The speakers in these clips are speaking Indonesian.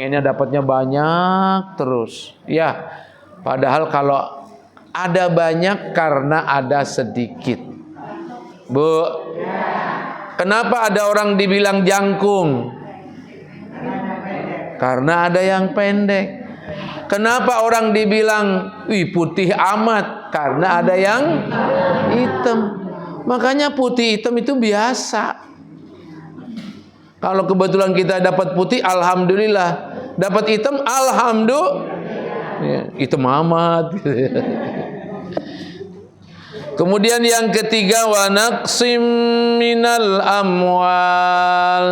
Pengennya dapatnya banyak terus. Ya, padahal kalau ada banyak karena ada sedikit. Bu, kenapa ada orang dibilang jangkung? Karena ada yang pendek. Kenapa orang dibilang wih putih amat? Karena ada yang hitam. Makanya putih hitam itu biasa. Kalau kebetulan kita dapat putih, alhamdulillah. Dapat hitam, alhamdulillah. Ya, hitam amat. Kemudian yang ketiga, wa naqsim minal amwal,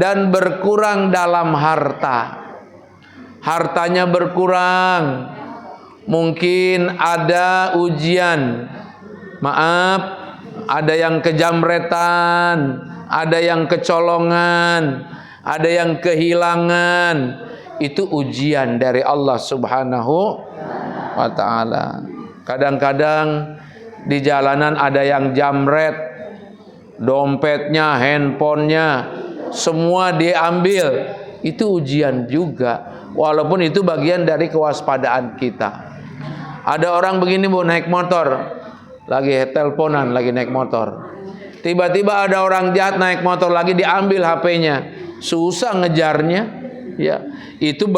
dan berkurang dalam harta. Hartanya berkurang. Mungkin ada ujian. Maaf, ada yang kejamretan, ada yang kecolongan, ada yang kehilangan. Itu ujian dari Allah Subhanahu wa ta'ala. Kadang-kadang di jalanan ada yang jamret, dompetnya, handphonenya, semua diambil. Itu ujian juga. Walaupun itu bagian dari kewaspadaan kita. Ada orang begini bu, naik motor, lagi teleponan, lagi naik motor. Tiba-tiba ada orang jahat naik motor lagi, diambil HP-nya. Susah ngejarnya. Ya, itu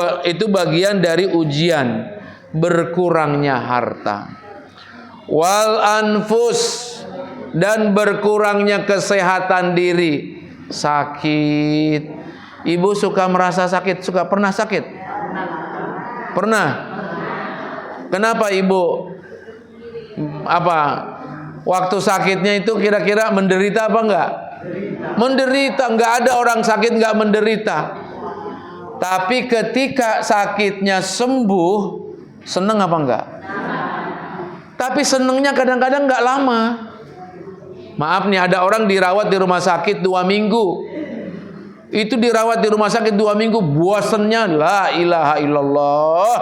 bagian dari ujian berkurangnya harta. Wal anfus, dan berkurangnya kesehatan diri. Sakit. Ibu suka merasa sakit? Pernah sakit? Pernah. Kenapa ibu? Waktu sakitnya itu kira-kira menderita apa enggak? Menderita. Enggak ada orang sakit enggak menderita. Tapi ketika sakitnya sembuh, seneng apa enggak? Tapi senengnya kadang-kadang enggak lama. Maaf nih, ada orang dirawat di rumah sakit 2 minggu. Itu dirawat di rumah sakit 2 minggu, bosennya la ilaha illallah.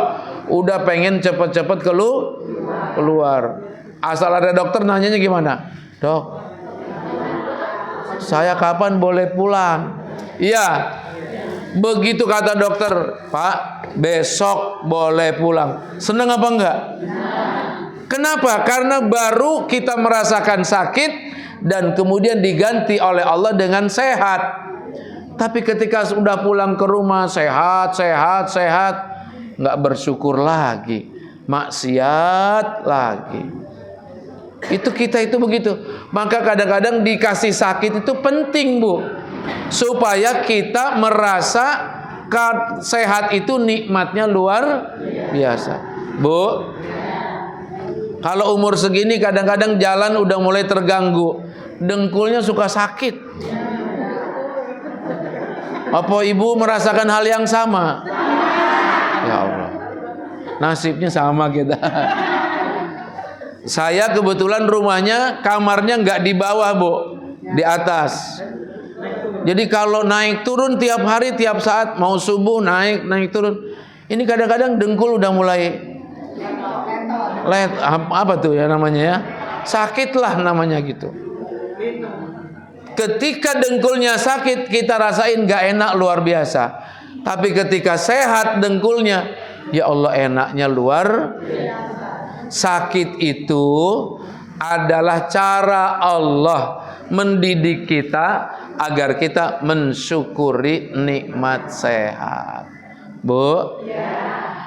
Udah pengen cepet-cepet keluar. Asal ada dokter nanyanya gimana? Dok, saya kapan boleh pulang? Iya. Begitu kata dokter, Pak, besok boleh pulang. Senang apa enggak? Kenapa? Karena baru kita merasakan sakit dan kemudian diganti oleh Allah dengan sehat. Tapi ketika sudah pulang ke rumah sehat, nggak bersyukur lagi, maksiat lagi. Itu kita itu begitu. Maka kadang-kadang dikasih sakit itu penting bu, supaya kita merasa sehat itu nikmatnya luar biasa. Bu, kalau umur segini kadang-kadang jalan udah mulai terganggu, dengkulnya suka sakit. Apa ibu merasakan hal yang sama? Ya Allah, nasibnya sama kita. Saya kebetulan rumahnya, kamarnya nggak di bawah bu, di atas. Jadi kalau naik turun tiap hari, tiap saat, mau subuh naik turun. Ini kadang-kadang dengkul udah mulai apa tuh ya namanya ya, sakit lah namanya gitu. Ketika dengkulnya sakit, kita rasain nggak enak luar biasa. Tapi ketika sehat dengkulnya, ya Allah enaknya luar biasa. Sakit itu adalah cara Allah mendidik kita agar kita mensyukuri nikmat sehat. Bu,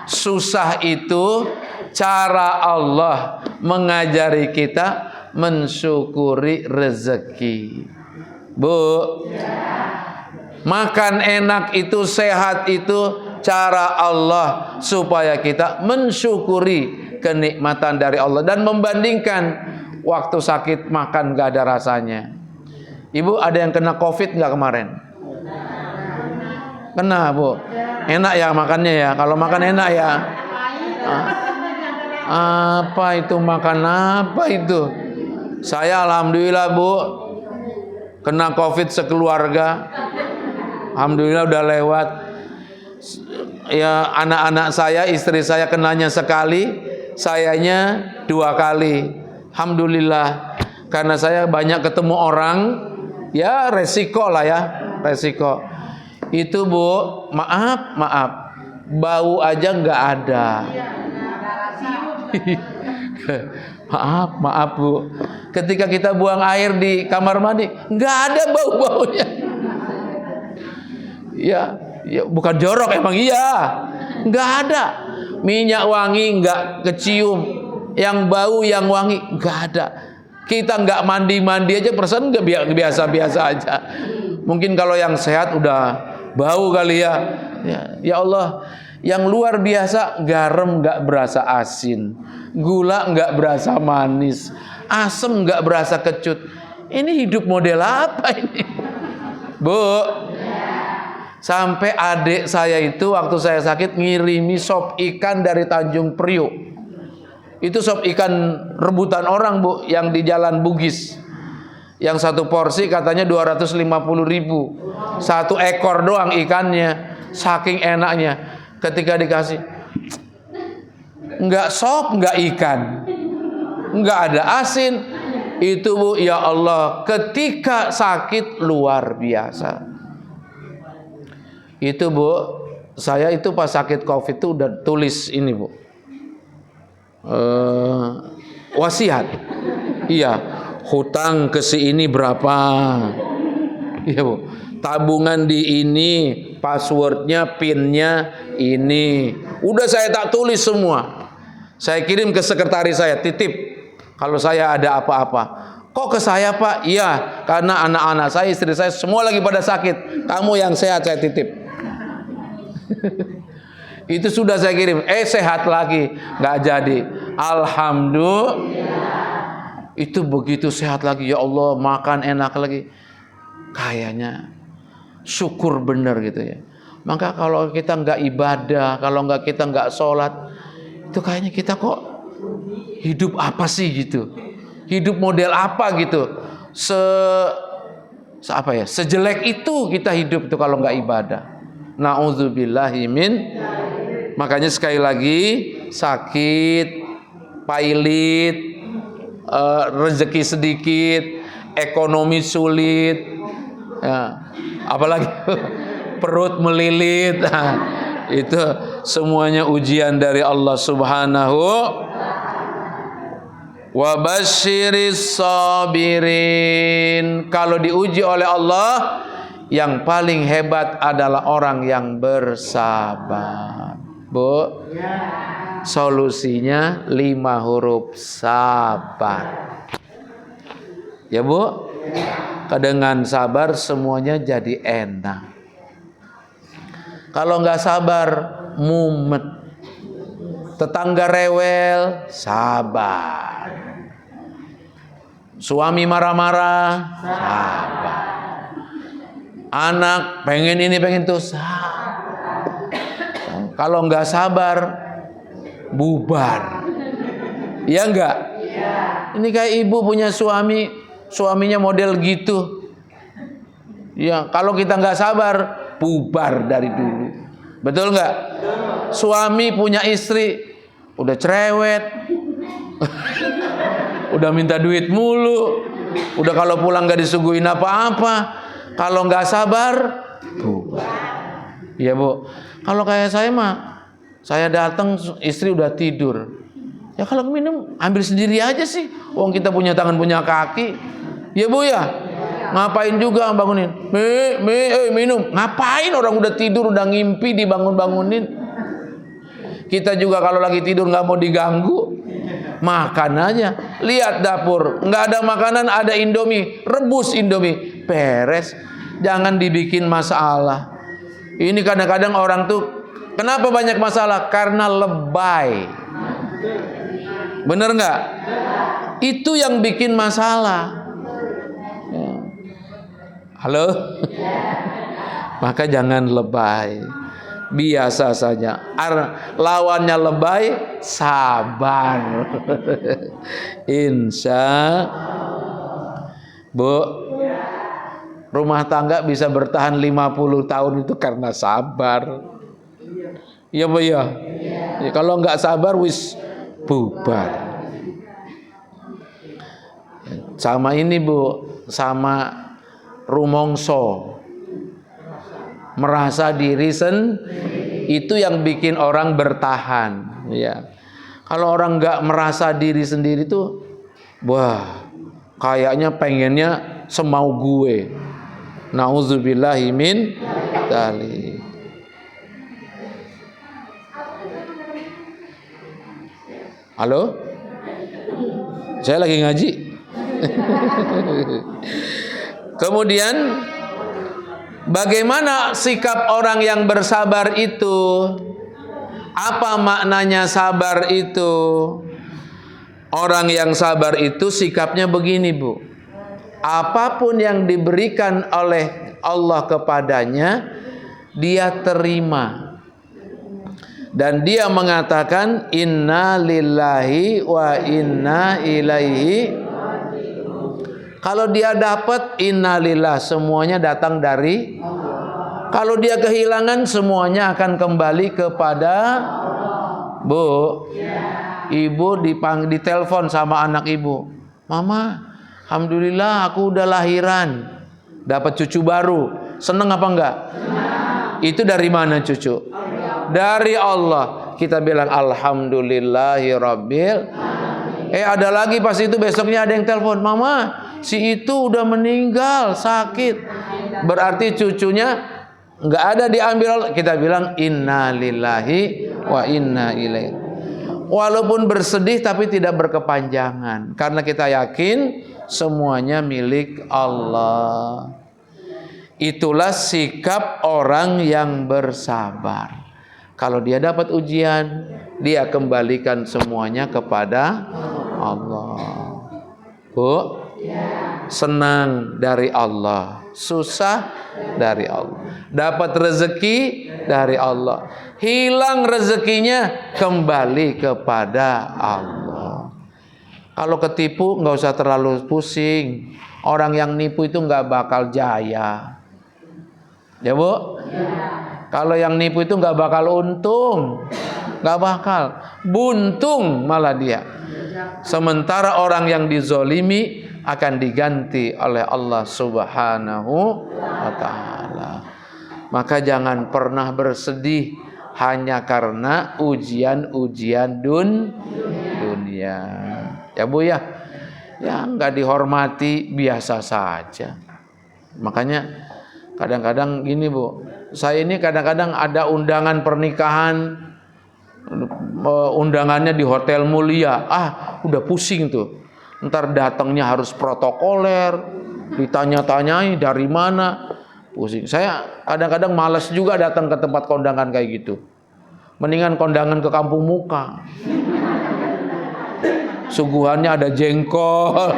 susah itu cara Allah mengajari kita mensyukuri rezeki. Bu, makan enak itu, sehat itu cara Allah supaya kita mensyukuri kenikmatan dari Allah dan membandingkan waktu sakit makan gak ada rasanya. Ibu ada yang kena COVID gak kemarin? Kena bu. Enak ya makannya ya. Kalau makan enak ya. Apa itu makan apa itu? Saya alhamdulillah bu, kena COVID sekeluarga. Alhamdulillah udah lewat. Ya anak-anak saya, istri saya kenanya sekali, sayanya 2 kali. Alhamdulillah. Karena saya banyak ketemu orang, ya resiko lah ya, resiko. Itu Bu, maaf, bau aja nggak ada. Maaf Bu, ketika kita buang air di kamar mandi nggak ada bau-baunya. Ya, bukan jorok emang, iya, nggak ada. Minyak wangi nggak kecium, yang bau yang wangi nggak ada. Kita nggak mandi aja perasaan nggak, biasa-biasa aja. Mungkin kalau yang sehat udah bau kali ya. Ya Allah, yang luar biasa, garam nggak berasa asin, gula nggak berasa manis, asam nggak berasa kecut. Ini hidup model apa ini, Bu? Sampai adik saya itu waktu saya sakit ngirimi sop ikan dari Tanjung Priok. Itu sop ikan rebutan orang Bu, yang di Jalan Bugis. Yang satu porsi katanya 250.000. Satu ekor doang ikannya. Saking enaknya. Ketika dikasih, nggak sop, nggak ikan, nggak ada asin. Itu Bu, ya Allah, ketika sakit luar biasa. Itu Bu, saya itu pas sakit COVID itu udah tulis ini Bu, wasiat. Iya, hutang ke si ini berapa. Iya Bu, tabungan di ini, passwordnya, pinnya ini. Udah saya tak tulis semua. Saya kirim ke sekretaris saya, titip kalau saya ada apa-apa. Kok ke saya Pak? Iya, karena anak-anak saya, istri saya semua lagi pada sakit. Kamu yang sehat saya titip. Itu sudah saya kirim. Sehat lagi, nggak jadi. Alhamdulillah. Itu begitu sehat lagi, ya Allah, makan enak lagi. Kayaknya syukur bener gitu ya. Maka kalau kita nggak ibadah, kalau kita nggak sholat, itu kayaknya kita kok hidup apa sih gitu? Hidup model apa gitu? Sejelek itu kita hidup itu kalau nggak ibadah. Na'udzubillahi min. Makanya sekali lagi, sakit, pailit, rezeki sedikit, ekonomi sulit, ya, apalagi perut melilit, itu semuanya ujian dari Allah Subhanahu. Wa basyiris sabirin. Kalau diuji oleh Allah, yang paling hebat adalah orang yang bersabar. Bu, solusinya 5 huruf, sabar. Ya Bu, dengan sabar semuanya jadi enak. Kalau nggak sabar, mumet. Tetangga rewel, sabar. Suami marah-marah, sabar. Anak pengen ini pengen tuh, sabar. Kalau nggak sabar, bubar. Iya nggak? Ini kayak ibu punya suami, suaminya model gitu. Ya, kalau kita nggak sabar, bubar dari dulu. Betul nggak? Suami punya istri, udah cerewet, udah minta duit mulu, udah kalau pulang nggak disuguhin apa-apa. Kalau nggak sabar, bubar. Iya Bu. Kalau kayak saya mah, saya datang istri udah tidur. Ya kalau minum ambil sendiri aja sih. Wong kita punya tangan punya kaki. Ya Bu ya. Ngapain juga bangunin? Minum. Ngapain orang udah tidur udah ngimpi dibangun-bangunin? Kita juga kalau lagi tidur nggak mau diganggu, makan aja. Lihat dapur, nggak ada makanan, ada Indomie, rebus Indomie, beres. Jangan dibikin masalah. Ini kadang-kadang orang tuh kenapa banyak masalah? Karena lebay. Bener nggak? Itu yang bikin masalah. Halo? Maka jangan lebay. Biasa saja. Lawannya lebay, sabar. Insya Bu, rumah tangga bisa bertahan 50 tahun itu karena sabar. Iya Bu ya. Ya kalau nggak sabar wis bubar. Sama ini Bu, sama rumongso. merasa diri itu yang bikin orang bertahan, ya. Kalau orang nggak merasa diri sendiri tuh, wah, kayaknya pengennya semau gue. Nauzubillahi min dzalik. Halo? Saya lagi ngaji. Kemudian bagaimana sikap orang yang bersabar itu? Apa maknanya sabar itu? Orang yang sabar itu sikapnya begini, Bu. Apapun yang diberikan oleh Allah kepadanya, dia terima. Dan dia mengatakan inna lillahi wa inna ilaihi. Kalau dia dapat innalillah, semuanya datang dari Allah. Kalau dia kehilangan, semuanya akan kembali kepada Bu. Ibu ditelepon sama anak ibu. Mama, alhamdulillah aku udah lahiran, dapat cucu baru. Seneng apa enggak? Itu dari mana cucu? Dari Allah. Kita bilang alhamdulillahirabbil. Ada lagi pas itu besoknya ada yang telepon, mama, si itu udah meninggal sakit. Berarti cucunya nggak ada diambil. Kita bilang innalillahi wa inna ilaihi. Walaupun bersedih tapi tidak berkepanjangan, karena kita yakin semuanya milik Allah. Itulah sikap orang yang bersabar. Kalau dia dapat ujian, dia kembalikan semuanya kepada Allah. Bu, senang dari Allah, susah dari Allah, dapat rezeki dari Allah, hilang rezekinya kembali kepada Allah. Kalau ketipu nggak usah terlalu pusing. Orang yang nipu itu nggak bakal jaya, ya Bu. Kalau yang nipu itu nggak bakal untung, nggak bakal, buntung malah dia. Sementara orang yang dizolimi akan diganti oleh Allah Subhanahu wa Ta'ala. Maka jangan pernah bersedih hanya karena ujian-ujian dunia. Ya Bu ya, nggak dihormati biasa saja. Makanya kadang-kadang gini Bu, saya ini kadang-kadang ada undangan pernikahan, undangannya di hotel mulia, udah pusing tuh. Ntar datangnya harus protokoler, ditanya-tanyai dari mana, pusing. Saya kadang-kadang malas juga datang ke tempat kondangan kayak gitu. Mendingan kondangan ke kampung muka. Suguhannya ada jengkol.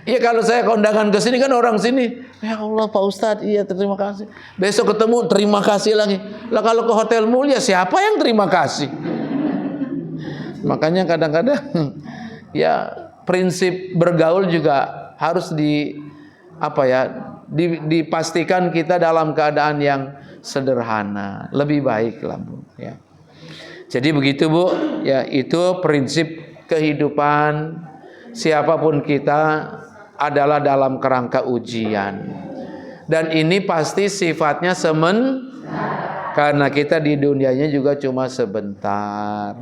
Iya, kalau saya kondangan ke sini kan orang sini, ya Allah Pak Ustadz, iya terima kasih. Besok ketemu terima kasih lagi. Lah kalau ke hotel mulia siapa yang terima kasih? Makanya kadang-kadang ya prinsip bergaul juga harus dipastikan kita dalam keadaan yang sederhana, lebih baik lah Bu. Ya. Jadi begitu Bu, ya itu prinsip kehidupan siapapun kita adalah dalam kerangka ujian. Dan ini pasti sifatnya karena kita di dunianya juga cuma sebentar.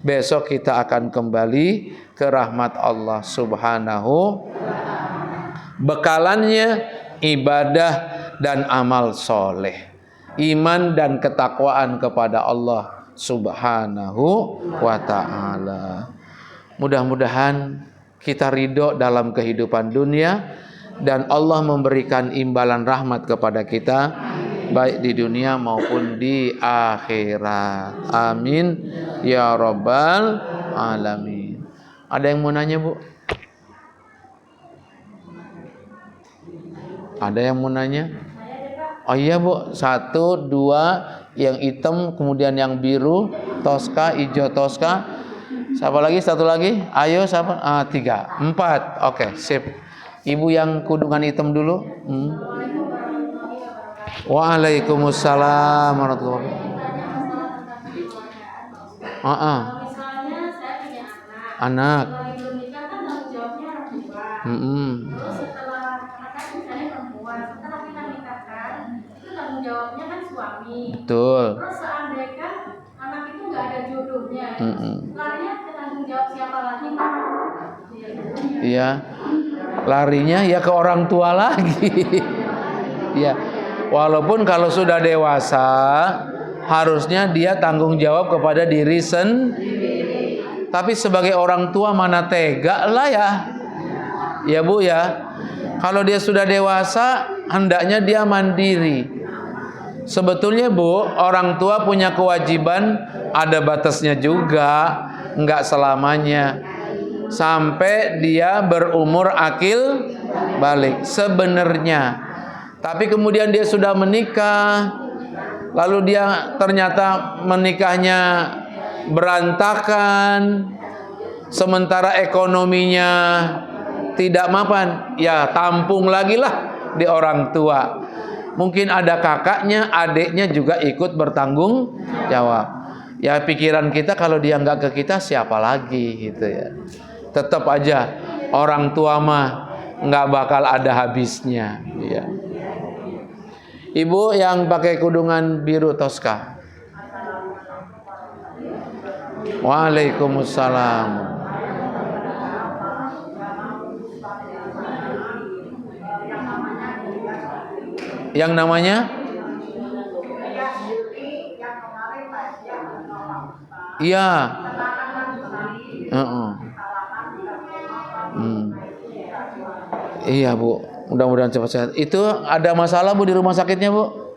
Besok kita akan kembali ke rahmat Allah Subhanahu. Bekalannya ibadah dan amal soleh, iman dan ketakwaan kepada Allah Subhanahu wa Ta'ala. Mudah-mudahan kita ridho dalam kehidupan dunia dan Allah memberikan imbalan rahmat kepada kita baik di dunia maupun di akhirat. Amin ya rabbal alamin. Ada yang mau nanya Bu? Ada yang mau nanya? Oh iya Bu, 1, 2, yang hitam kemudian yang biru, toska, hijau toska. Siapa lagi? 1 lagi? Ayo siapa? 3, 4. Oke, sip. Ibu yang kudungan hitam dulu. Waalaikumsalam warahmatullahi wabarakatuh. Misalnya saya punya Anak. Kalau belum nikah kan tanggung jawabnya orang tua. Terus setelah anak saya misalnya perempuan, setelah kita suami. Betul. Terus seandainya anak itu nggak ada jodohnya, larinya ke tanggung jawab siapa lagi, Pak? Iya. Larinya ya ke orang tua lagi. Ya. Walaupun kalau sudah dewasa, harusnya dia tanggung jawab kepada diri sendiri. Tapi sebagai orang tua mana tega lah ya. Ya Bu ya. Kalau dia sudah dewasa, hendaknya dia mandiri. Sebetulnya Bu, orang tua punya kewajiban, ada batasnya juga, enggak selamanya. Sampai dia berumur akil balik sebenarnya. Tapi kemudian dia sudah menikah, lalu dia ternyata menikahnya berantakan, sementara ekonominya tidak mapan, ya tampung lagi lah di orang tua. Mungkin ada kakaknya, adiknya juga ikut bertanggung jawab. Ya pikiran kita kalau dia nggak ke kita siapa lagi gitu ya. Tetap aja orang tua mah nggak bakal ada habisnya. Ya. Ibu yang pakai kudungan biru Tosca. Waalaikumsalam. Yang namanya? Iya. Iya Bu, mudah-mudahan cepat sehat. Itu ada masalah Bu di rumah sakitnya Bu?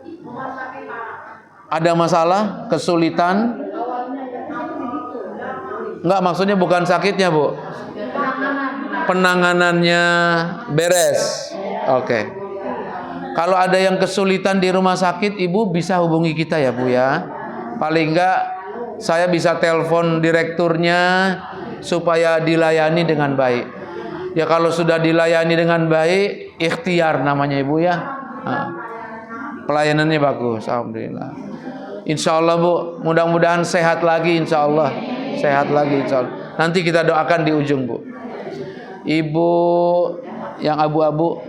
Ada masalah, kesulitan? Enggak, maksudnya bukan sakitnya Bu. Penanganannya beres. Oke. Kalau ada yang kesulitan di rumah sakit, Ibu bisa hubungi kita ya Bu ya. Paling enggak saya bisa telepon direkturnya supaya dilayani dengan baik. Ya kalau sudah dilayani dengan baik, ikhtiar namanya Ibu ya. Pelayanannya bagus, alhamdulillah. Insya Allah Bu, mudah-mudahan sehat lagi, insya Allah. Sehat lagi, insya Allah. Nanti kita doakan di ujung Bu. Ibu yang abu-abu.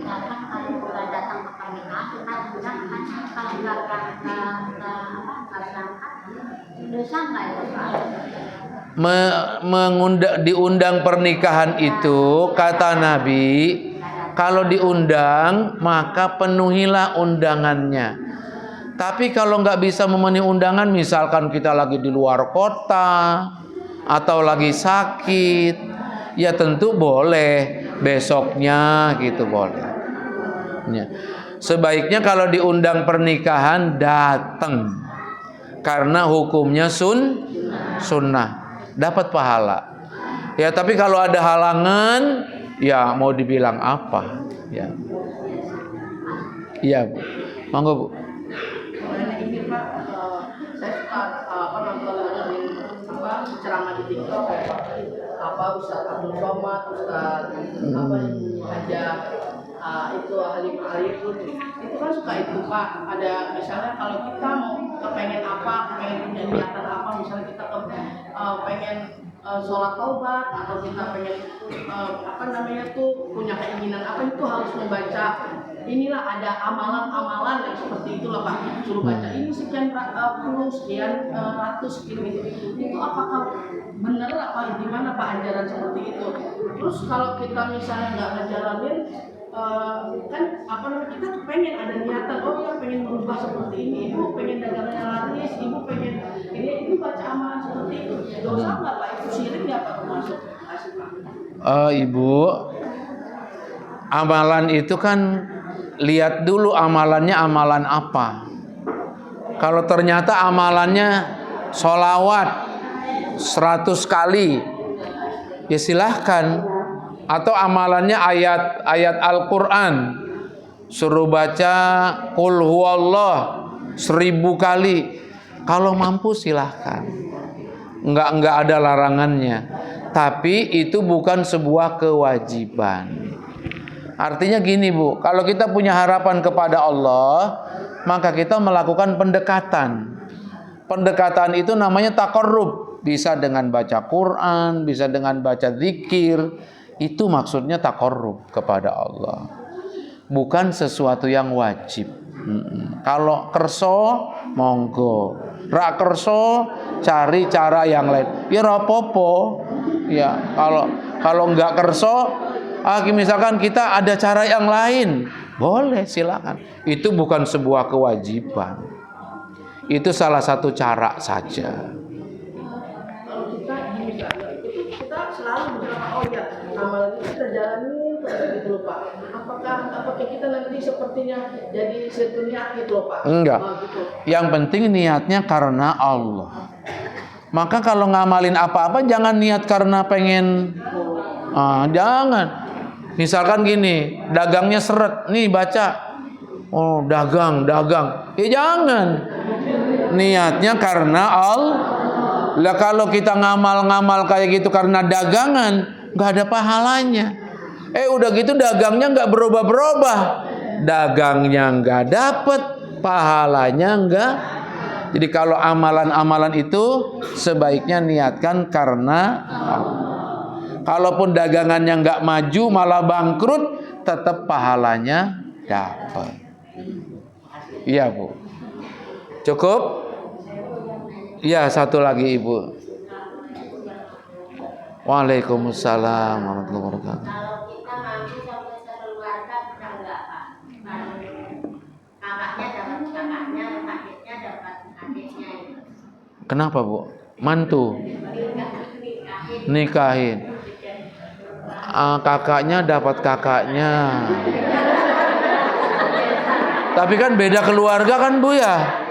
Diundang pernikahan itu kata Nabi, kalau diundang maka penuhilah undangannya. Tapi kalau nggak bisa memenuhi undangan, misalkan kita lagi di luar kota atau lagi sakit, ya tentu boleh besoknya gitu boleh. Ya. Sebaiknya kalau diundang pernikahan datang, karena hukumnya sunnah. Dapat pahala. Ya, tapi kalau ada halangan, ya mau dibilang apa? Ya. Iya, Bu. Monggo, Bu. Ini Pak, saya suka nonton ceramah di TikTok Ustaz Abdul Somad, Ustaz aja itu Halim itu kan suka itu Pak. Ada misalnya kalau kita mau kepengen apa, pengen punya niatan apa, misalnya kita pengen sholat taubat atau kita pengen punya keinginan apa, itu harus membaca. Inilah ada amalan-amalan yang seperti itulah Pak. Suruh baca ini sekian puluh, sekian ratus gitu. Itu apakah benar apa gimana Pak ajaran seperti itu? Terus kalau kita misalnya nggak ngejalanin, kan kita pengen ada niatan, ya pengen berubah seperti ini, ibu pengen dagangannya laris, ibu pengen ini baca amalan seperti itu. Dosa nggak Pak? Itu syirik nggak Pak termasuk? Ibu, amalan itu kan lihat dulu amalannya amalan apa. Kalau ternyata amalannya sholawat 100 kali, ya silahkan. Atau amalannya ayat Al-Quran, suruh baca Qul huwallah 1000 kali. Kalau mampu silahkan, enggak ada larangannya. Tapi itu bukan sebuah kewajiban. Artinya gini Bu, kalau kita punya harapan kepada Allah, maka kita melakukan pendekatan. Pendekatan itu namanya taqarrub. Bisa dengan baca Quran, bisa dengan baca zikir. Itu maksudnya taqarrub kepada Allah. Bukan sesuatu yang wajib. Kalau kerso monggo, rak kerso cari cara yang lain. Ya rapopo. Ya kalau nggak kerso, misalkan kita ada cara yang lain, boleh silakan. Itu bukan sebuah kewajiban. Itu salah satu cara saja. Kalau kita gini Kak, itu kita selalu beberapa amalan itu kita jalani gitu loh Pak. Apakah kita nanti sepertinya jadi setuniat gitu loh Pak? Enggak. Gitu. Yang penting niatnya karena Allah. Maka kalau ngamalin apa-apa jangan niat karena pengen. Jangan. Misalkan gini, dagangnya seret, nih baca. Oh, dagang. Ya jangan. Niatnya karena Allah. Lah kalau kita ngamal-ngamal kayak gitu karena dagangan, nggak ada pahalanya. Udah gitu dagangnya nggak berubah-berubah. Dagangnya nggak dapet, pahalanya nggak. Jadi kalau amalan-amalan itu sebaiknya niatkan karena Allah. Kalaupun dagangannya nggak maju malah bangkrut, tetap pahalanya dapat. Iya Bu. Cukup? Ya, satu lagi Ibu. Waalaikumsalam warahmatullahi wabarakatuh. Kalau kita mampu sampai sekeluarga pernah enggak Pak? Kakaknya dapat kakaknya, adiknya dapat adiknya itu. Kenapa Bu? Mantu nikahin. Kakaknya dapat kakaknya. Tapi kan beda keluarga kan Bu ya?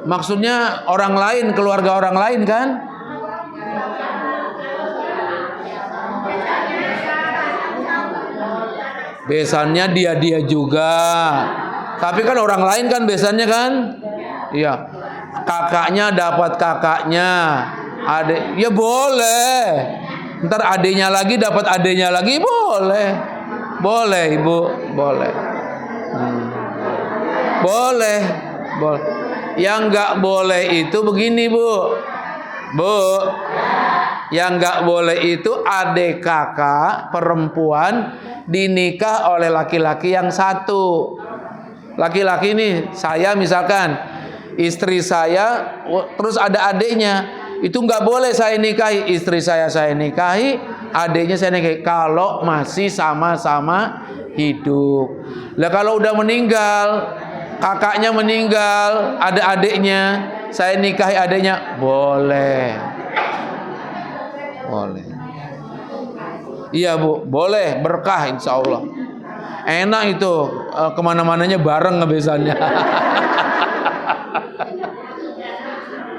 Maksudnya orang lain, keluarga orang lain kan? Besannya dia juga. Tapi kan orang lain kan besannya kan? Iya. Kakaknya dapat kakaknya. Adik, ya boleh. Ntar adiknya lagi dapat adiknya lagi, boleh. Boleh Ibu, boleh. Boleh. Yang nggak boleh itu begini Bu. Yang nggak boleh itu adik kakak perempuan dinikah oleh laki-laki yang satu. Laki-laki nih, saya misalkan istri saya, terus ada adiknya, itu nggak boleh saya nikahi. Istri saya nikahi, adiknya saya nikahi. Kalau masih sama-sama hidup. Lah kalau udah meninggal, kakaknya meninggal, ada adiknya, saya nikahi adiknya, boleh. Boleh. Iya Bu, boleh, berkah insya Allah. Enak itu, kemana-mananya bareng ngebesannya.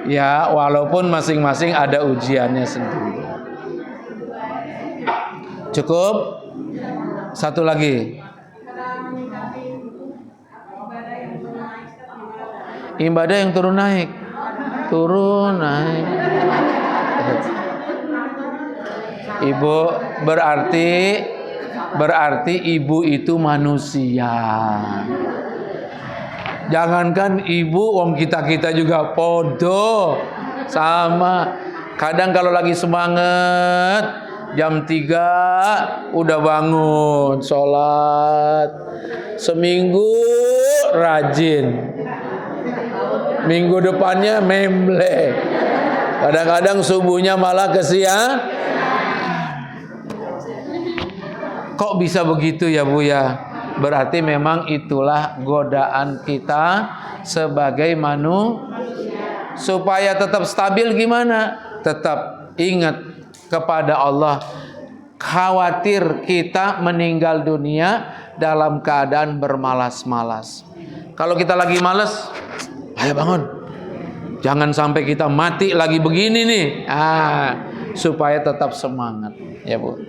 Ya, walaupun masing-masing ada ujiannya sendiri. Cukup? Satu lagi. Ibadah yang turun naik. Ibu, berarti ibu itu manusia. Jangankan ibu, wong kita juga podo sama. Kadang kalau lagi semangat, jam 3 udah bangun sholat. Seminggu rajin, minggu depannya memble. Kadang-kadang subuhnya malah kesiangan. Kok bisa begitu ya Bu ya? Berarti memang itulah godaan kita sebagai manusia. Supaya tetap stabil gimana? Tetap ingat kepada Allah. Khawatir kita meninggal dunia dalam keadaan bermalas-malas. Kalau kita lagi malas, ayo bangun. Jangan sampai kita mati lagi begini nih. Supaya tetap semangat, ya Bu.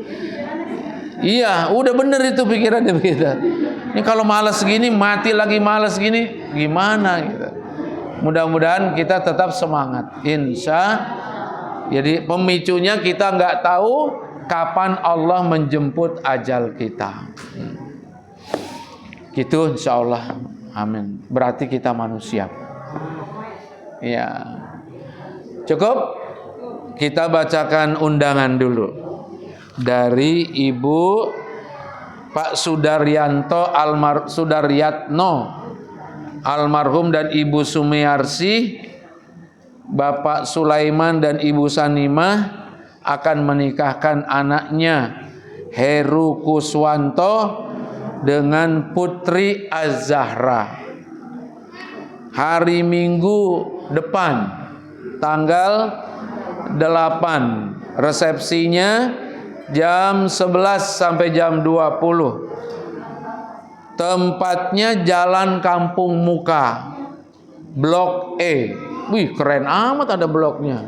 Iya, udah bener itu pikirannya kita. Ini kalau malas gini, mati lagi malas gini, gimana gitu. Mudah-mudahan kita tetap semangat. Jadi pemicunya kita nggak tahu kapan Allah menjemput ajal kita. Gitu insya Allah. Amin. Berarti kita manusia. Ya. Cukup? Kita bacakan undangan dulu. Dari Ibu Pak Sudaryatno almarhum dan Ibu Sumiarsi, Bapak Sulaiman dan Ibu Sanimah akan menikahkan anaknya Heru Kuswanto dengan Putri Az-Zahra hari Minggu depan tanggal 8. Resepsinya jam 11 sampai jam 20. Tempatnya Jalan Kampung Muka, Blok E. Wih, keren amat ada bloknya.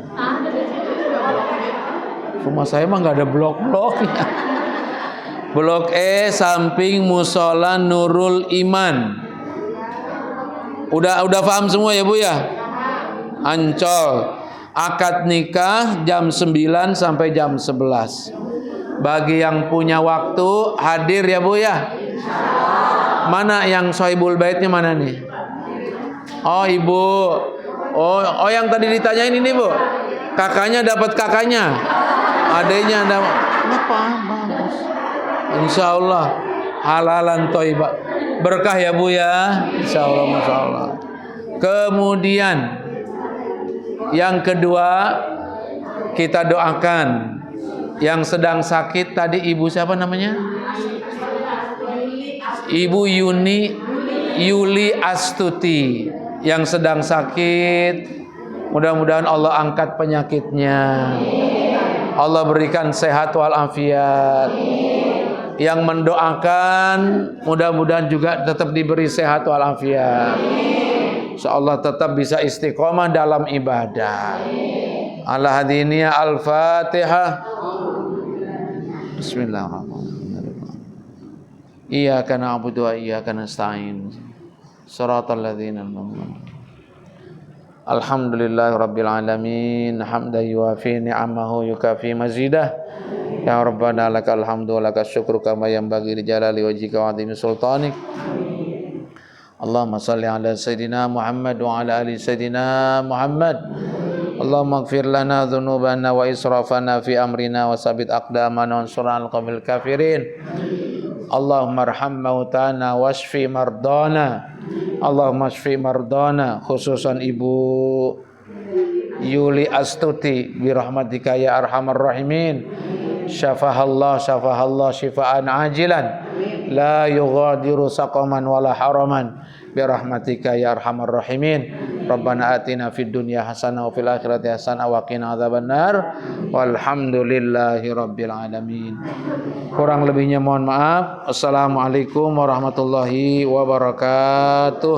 Rumah saya mah nggak ada blok-bloknya. Blok E, samping Musola Nurul Iman. Udah paham semua ya Bu ya? Ancol. Akad nikah jam 9 sampai jam 11. Bagi yang punya waktu hadir ya Bu ya. Mana yang sohibul baitnya mana nih? Oh Ibu. Oh yang tadi ditanyain ini Bu. Kakaknya dapat kakaknya. Adanya dapat. Apa? Bagus. Insya Allah halalan thayyibah. Berkah ya Bu ya. Insya Allah, masya Allah. Kemudian yang kedua, kita doakan yang sedang sakit tadi, Ibu siapa namanya? Ibu Yuli Astuti yang sedang sakit. Mudah-mudahan Allah angkat penyakitnya. Allah berikan sehat walafiat. Yang mendoakan mudah-mudahan juga tetap diberi sehat walafiat. Insyaallah tetap bisa istiqomah dalam ibadah. Ala hadiniya al-Fatihah. Bismillahirrahmanirrahim. Iyyaka na'budu wa iyyaka nasta'in. Shiratal ladzina an'amta 'alaihim. Alhamdulillahirabbil alamin. Hamdan yuwafi ni'amahu yukafi mazidah. Ya Rabbana lakal hamdu wa lakas syukru kama yanbaghi li jalali wajhika wa 'azimi sultanik. Allahumma salli ala Sayyidina Muhammad wa ala ali Sayyidina Muhammad. Allahumma ighfir lana dhunubana wa israfana fi amrina wa sabit aqdamana wa ansurna al-qawmil kafirin. Allahumma arham mautana washfi mardana. Allahumma shfi mardana, khususan Ibu Yuli Astuti bi rahmatika ya arhamar rahimin. Syafahallah syifaan ajilan la yughadiru saqaman wala haraman bi rahmatika ya arhamar rahimin. Rabbana atina fid dunya hasanah wa fil akhirati hasanah wa qina adzabannar. Walhamdulillahi rabbil alamin. Kurang lebihnya mohon maaf. Assalamualaikum warahmatullahi wabarakatuh.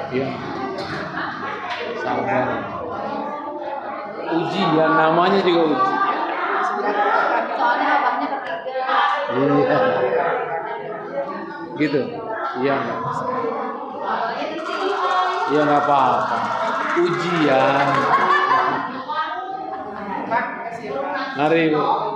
Ya. Sabar. Ujian namanya juga ujian. Soalnya abangnya ketiga. Iya. Gitu. Iya. Iya nggak apa-apa. Ujian. Mari Bu.